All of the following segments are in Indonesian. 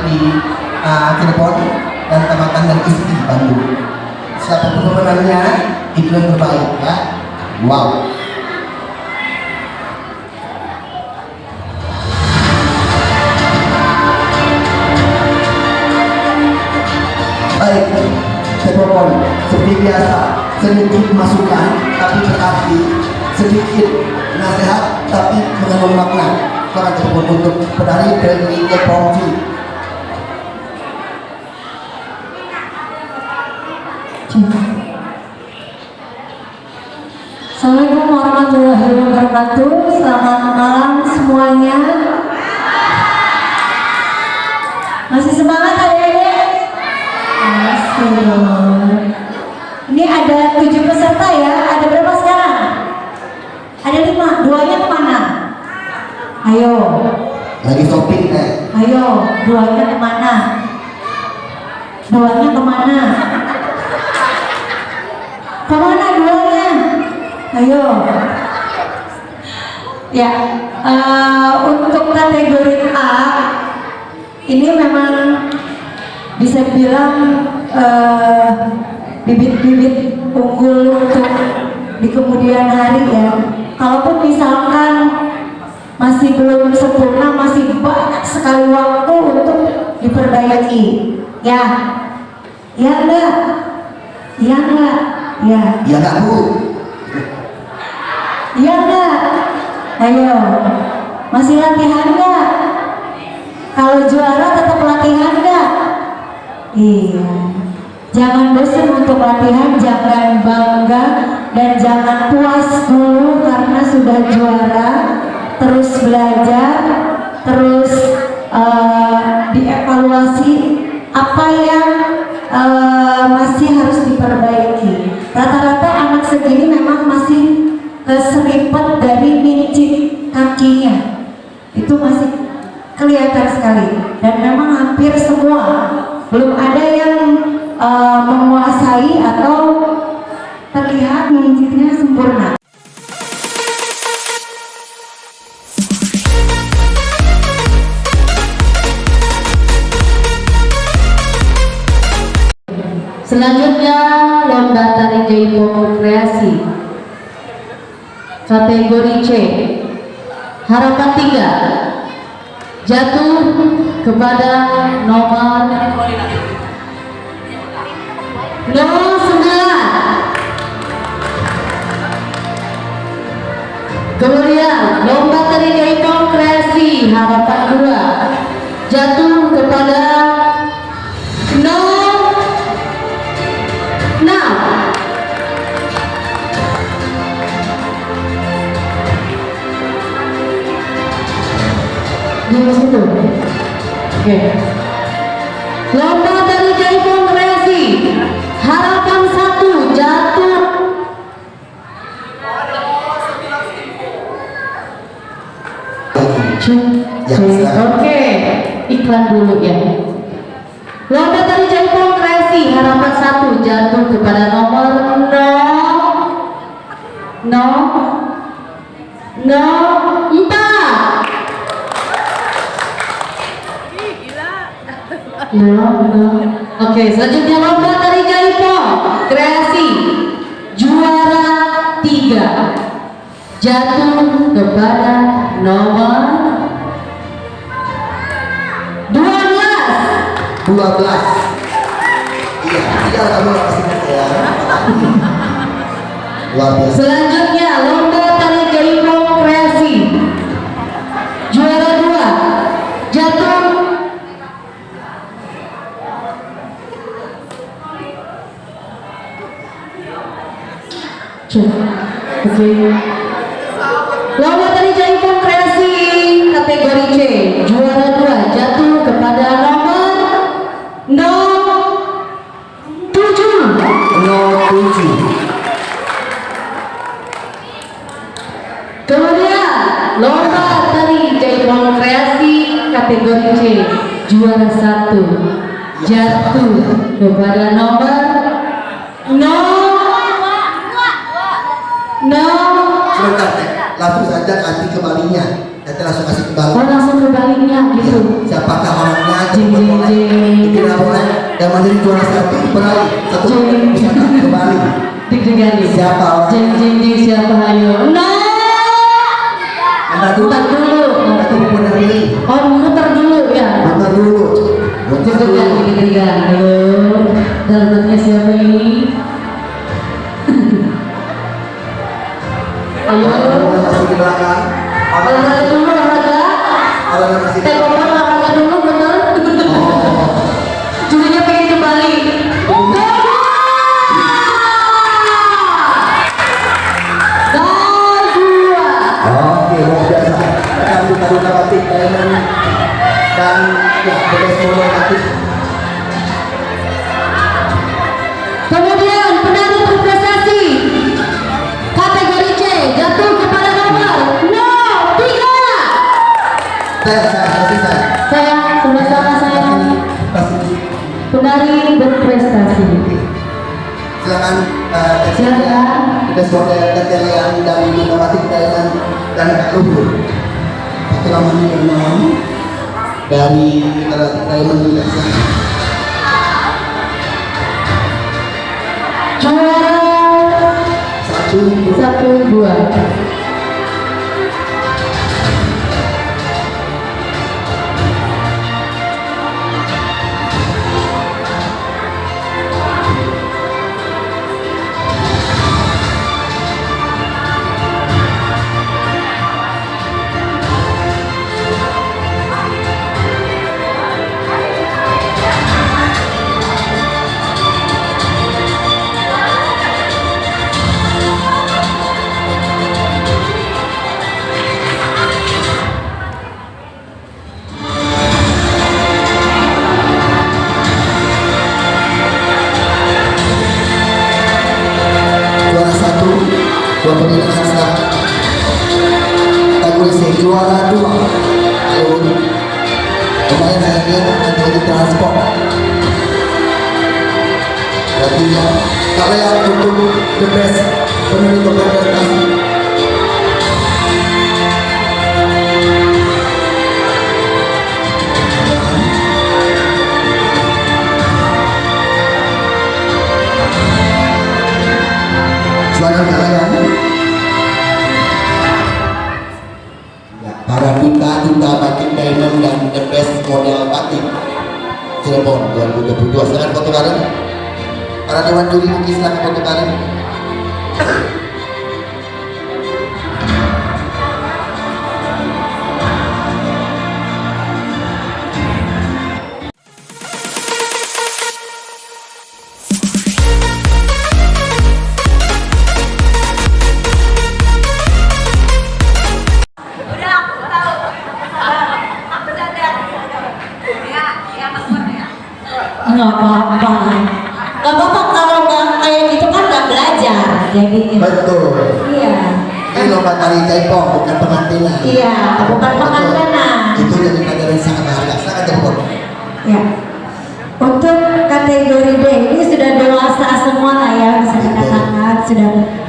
di Cirebon dan Tamatan dan Isti Bandung. Siapa pemenangnya itu yang terbaik ya. Wow. Baik, Cirebon seperti biasa sedikit masukan tapi berarti, sedikit nasihat tapi mengandung makna. Sekarang Cirebon untuk penari dari Epongji. Assalamualaikum warahmatullahi wabarakatuh. Selamat malam semuanya. Masih semangat adik-adik? Masih. Ini ada 7 peserta ya. Ada berapa sekarang? Ada 5. 2-nya kemana? Ayo. Lagi shopping teh. Ayo. 2-nya kemana? 2-nya kemana? Kemana 2-nya? Ayo. Ya, untuk kategori A ini memang bisa dibilang bibit-bibit unggul untuk di kemudian hari ya. Kalaupun misalkan masih belum sempurna, masih banyak sekali waktu untuk diperbaiki. Ya, ya enggak, ya enggak, ya. Ya enggak Bu. Iya enggak? Ayo, masih latihan enggak? Kalau juara tetap latihan enggak? Iya. Jangan bosan untuk latihan, jangan bangga dan jangan puas dulu karena sudah juara. Terus belajar, terus dievaluasi apa yang masih harus diperbaiki. Rata-rata anak segini memang masih keseripet dari mincit kakinya, itu masih kelihatan sekali, dan memang hampir semua belum ada yang menguasai atau terlihat mincitnya sempurna. Selanjutnya lomba tari jaipong kreasi kategori C, harapan 3 jatuh kepada nomor 09. Kemudian lomba tari jaipong kreasi harapan 2 jatuh kepada 06. Di situ. Oke. Lomba tari jaipong kreasi harapan 1 jatuh. Oke, iklan dulu ya. Lomba tari jaipong kreasi harapan 1 jatuh kepada nomor 04. Oke, selanjutnya lomba tari jaipong kreasi juara 3 jatuh kepada nomor 12. Iya, kamu pasti ya. Luar biasa. Selanjutnya lomba tari jaipong kreasi juara 2 jatuh Oke. Lomba tari jaipong kreasi kategori C juara 2 jatuh kepada nomor 07. Kemudian lomba tari jaipong kreasi kategori C juara 1 jatuh kepada nomor 0. Sebentar teh, langsung saja kasih kembalinya. Nanti langsung kasih kembali. Oh, langsung ke baliknya gitu. Siapakah orangnya? Jing, jing, jing. Bikin apa yang menjadi juara satu peraih satu bisa kembali. Deg-degan nih. Siapa? Jing jing jing siapa ayo? Nah. Anda dulu. Muter dulu. Anda dulu benar ini. Oh muter dulu ya. Muter dulu. Muter Deg-degan, dulu. deg-degan. Ayo. Dalamnya siapa ini? Ayo. Orang masih di belakang. Olahraga dulu olahraga. Orang masih di Tengok belakang. olahraga dulu bener. Oh. Jurinya pengen kembali. Oke, luar biasa. Akan duta-duta batik Diamond dan ya bekas model batik. Kemudian penari berprestasi kategori C jatuh kepada nomor 03. Saya. Saya sama-sama saya penari berprestasi. Silakan Silakan. bekas model keterian dan duta batik Diamond dan luhur. Satu namanya memang dari duta batik Diamond juga. Juara Satu, 1, 2. juara satu, dua pendidikan staff. Kategori C juara dua. Kemarin saya lihat menjadi transport. Berarti ya, kalau yang untuk the best pendidik berprestasi. Silakan kalian. Ya, para duta batik Diamond dan the best model batik Cirebon 2022. Silakan foto bareng. Para dewan juri mungkin silakan foto bareng. Nggak apa-apa. Nggak apa-apa kalau nggak kayak gitu kan nggak belajar. Jadi Betul. iya. Ini lomba tari jaipong bukan pengantinan. Iya, bukan pengantinan. Itu jadi pelajaran sangat berharga. Sangat jaipong. Ya. Untuk kategori D ini sudah dewasa semua lah ya, bisa dikatakan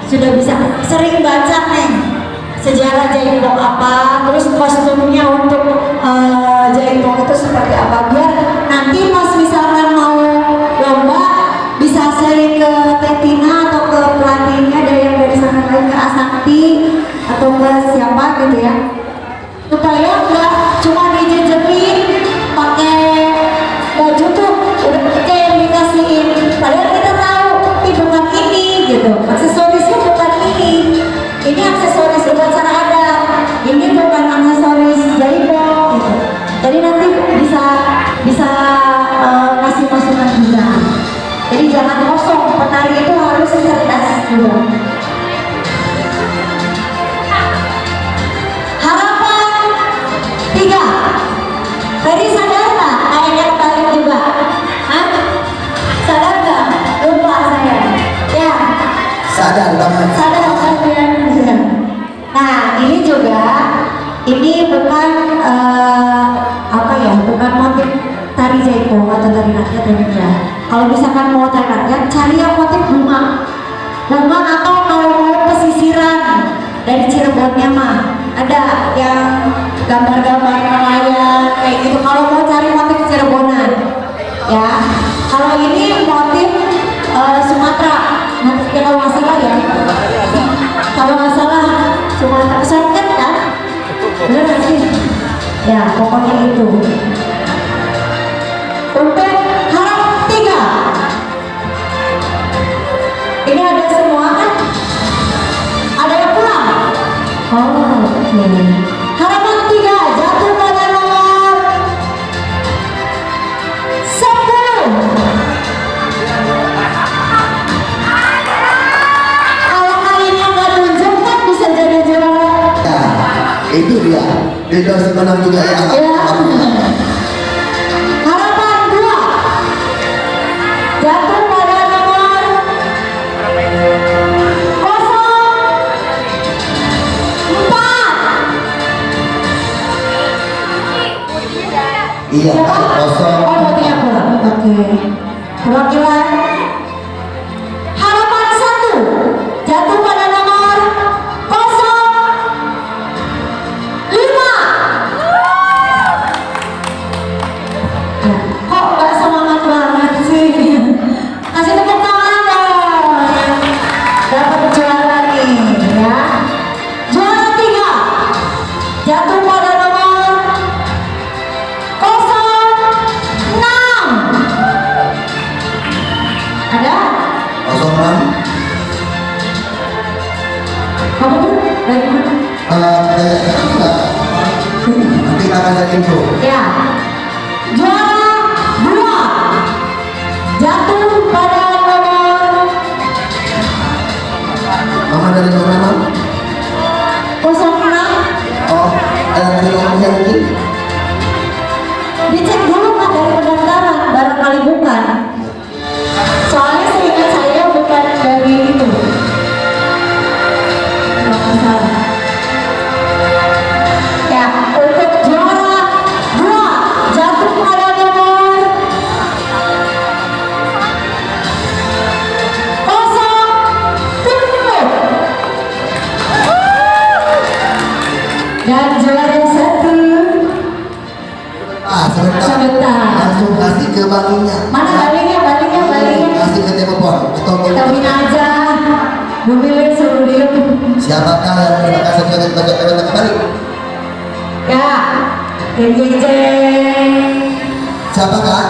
sudah bisa sering baca nih sejarah jaipong apa, terus kostumnya untuk jaipong itu seperti apa, biar nanti pas misalkan mau lomba bisa sering ke Tetina atau ke pelatihnya dari sana lain, ke Asakti atau ke siapa gitu ya, supaya nggak cuma dijejerin pakai baju tuh udah kayak yang dikasihin, padahal kita tahu ini bukan ini gitu, aksesorisnya bukan ini aksesoris upacara adat, ini bukan aksesoris jaipong gitu. Jadi nanti bisa ngasih masukan juga. Jadi jangan kosong, penari itu harus cerdas juga. Harapan 3. Ferry sadar nggak kayaknya ketarik juga? Hah? Sadar nggak? Lupa saya. Ya. Sadar banget. Sadar kalian. Nah ini juga, ini bukan apa ya, bukan motif tari jaipong atau tari rakyat dan enggak. Kalau misalkan mau tari rakyat, cari yang motif bunga atau kalau mau pesisiran dari Cirebonnya mah ada yang gambar-gambar nelayan kayak gitu. Kalau mau cari motif Cirebon pokoknya itu. Untuk harap 3. Ini ada semua kan? Ada yang pulang? Oh, oke. Harapan 3 jatuh pada nomor 10. Kalau kalian nggak tunjuk kan bisa jadi juara. Ya, itu dia. Dia si menang juga ya. Ya. Harapan 2 jatuh pada nomor 04. Iya, kosong. Oh, berarti aku. Oke. Perwakilan harapan 1 jatuh pada nomor 05. Ya, kok nggak semangat banget sih? Kasih tepuk tangan dong. Dapat juara nih, ya. Juara 3 jatuh pada nomor 06. Ada? Kosong enam. Kamu tuh dari mana? Nanti akan saya info. Ya. Juara 2 jatuh pada nomor Mama dari mana? 06. Oh, ada dari nomornya mungkin? Dicek dulu Pak dari pendaftaran, barangkali bukan. Soalnya seingat saya bukan dari itu. Kalau nggak salah. Ya, untuk juara 2 jatuh pada nomor 07. Dan juara 1 sebentar. Langsung kasih ke balinya. Mana balingnya? Kasih ke telepon atau Kawin aja. Mobilnya suruh dia. siapakah yang terima kasih sebagai telepon kembali? Ya, JJ. Siapakah?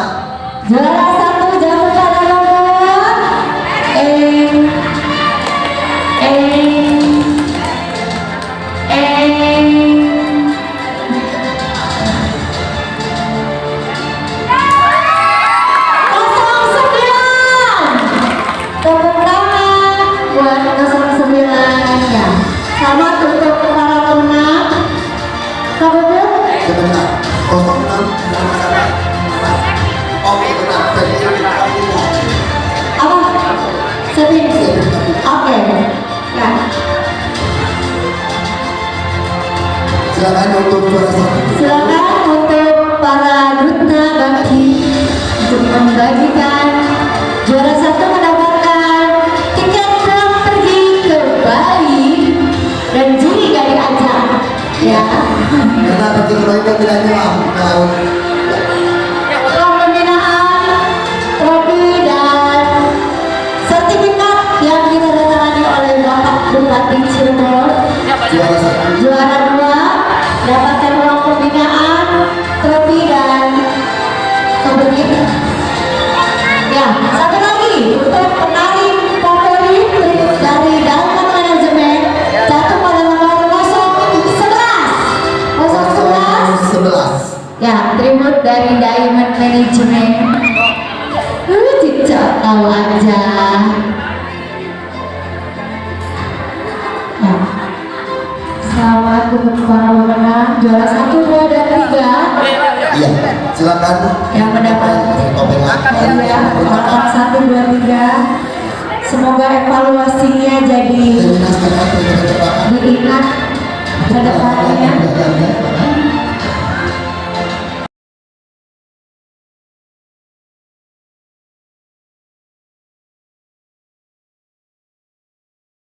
Juara 1 jatuh pada nomor tepuk tangan buat 09 ya. Selamat untuk para pemenang. Kamu tuh? Sebentar. 06 nama saya. Oke, benar. Apa? Sedih. Oke. Ya. Silakan untuk juara 1. Silakan untuk para duta bakti untuk membagikan. Juara 1 mendapatkan tiket pulang pergi ke Bali dan juri gak diajak. Ya. Karena bagi mereka tidak nyawa. Uang pembinaan, trofi dan sertifikat yang ditandatangani oleh Bapak Bupati Cirebon. Juara 1. Juara 2 dapatkan uang pembinaan, trofi dan souvenir. Ya, satu lagi untuk penari favorit dari Diamond Management jatuh pada nomor 011. 011. 11. Ya, tribut dari Diamond Management. Cicak tahu aja. Ya. Selamat untuk para pemenang juara 1, 2, dan 3 Iya, silakan. yang mendapat hadiah harapan 1, 2, 3. Semoga evaluasinya jadi diingat ke depannya.